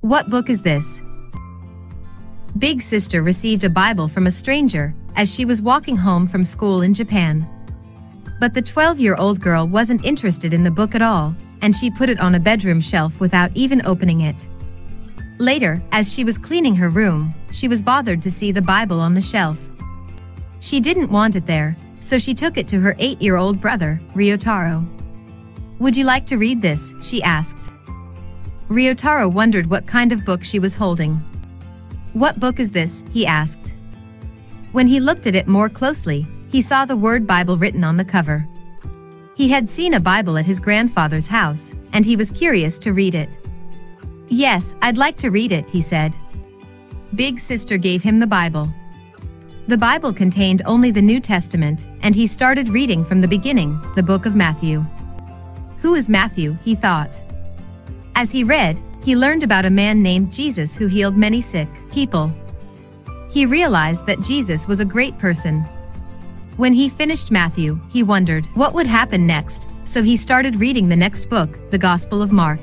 What book is this? Big sister received a Bible from a stranger as she was walking home from school in Japan. But the 12-year-old girl wasn't interested in the book at all, and she put it on a bedroom shelf without even opening it. Later, as she was cleaning her room, she was bothered to see the Bible on the shelf. She didn't want it there, so she took it to her 8-year-old brother, Ryotaro. "Would you like to read this?" she asked. Ryotaro wondered what kind of book she was holding. "What book is this?" he asked. When he looked at it more closely, he saw the word Bible written on the cover. He had seen a Bible at his grandfather's house, and he was curious to read it. "Yes, I'd like to read it," he said. Big sister gave him the Bible. The Bible contained only the New Testament, and he started reading from the beginning, the book of Matthew. Who is Matthew, he thought. As he read, he learned about a man named Jesus who healed many sick people. He realized that Jesus was a great person. When he finished Matthew, he wondered what would happen next, so he started reading the next book, the Gospel of Mark.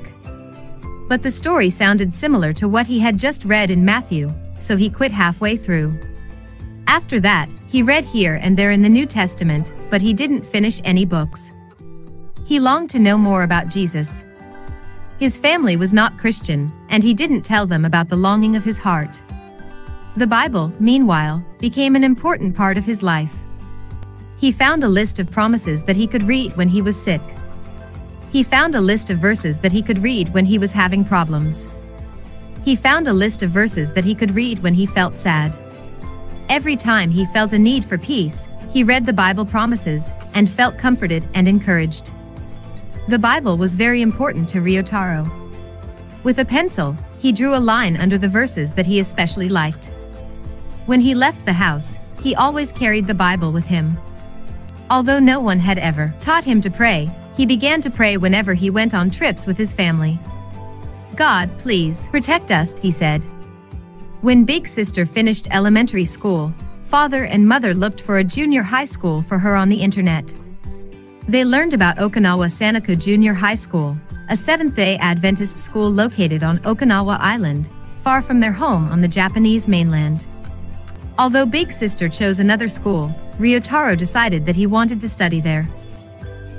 But the story sounded similar to what he had just read in Matthew, so he quit halfway through. After that, he read here and there in the New Testament, but he didn't finish any books. He longed to know more about Jesus. His family was not Christian, and he didn't tell them about the longing of his heart. The Bible, meanwhile, became an important part of his life. He found a list of promises that he could read when he was sick. He found a list of verses that he could read when he was having problems. He found a list of verses that he could read when he felt sad. Every time he felt a need for peace, he read the Bible promises and felt comforted and encouraged. The Bible was very important to Ryotaro. With a pencil, he drew a line under the verses that he especially liked. When he left the house, he always carried the Bible with him. Although no one had ever taught him to pray, he began to pray whenever he went on trips with his family. "God, please protect us," he said. When Big Sister finished elementary school, father and mother looked for a junior high school for her on the internet. They learned about Okinawa Sanako Junior High School, a Seventh-day Adventist school located on Okinawa Island, far from their home on the Japanese mainland. Although Big Sister chose another school, Ryotaro decided that he wanted to study there.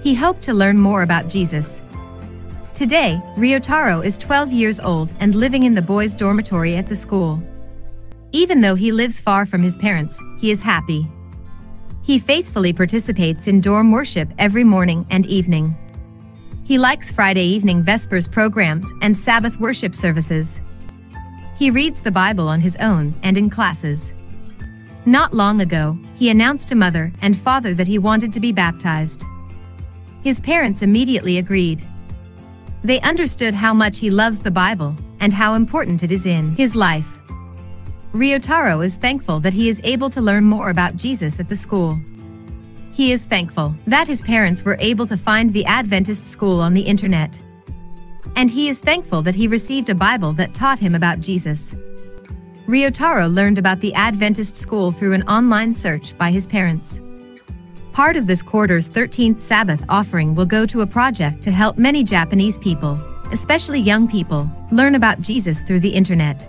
He hoped to learn more about Jesus. Today, Ryotaro is 12 years old and living in the boys' dormitory at the school. Even though he lives far from his parents, he is happy. He faithfully participates in dorm worship every morning and evening. He likes Friday evening Vespers programs and Sabbath worship services. He reads the Bible on his own and in classes. Not long ago, he announced to mother and father that he wanted to be baptized. His parents immediately agreed. They understood how much he loves the Bible and how important it is in his life. Ryotaro is thankful that he is able to learn more about Jesus at the school. He is thankful that his parents were able to find the Adventist school on the internet. And he is thankful that he received a Bible that taught him about Jesus. Ryotaro learned about the Adventist school through an online search by his parents. Part of this quarter's 13th Sabbath offering will go to a project to help many Japanese people, especially young people, learn about Jesus through the internet.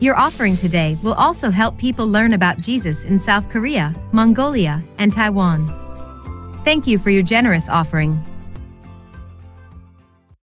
Your offering today will also help people learn about Jesus in South Korea, Mongolia, and Taiwan. Thank you for your generous offering.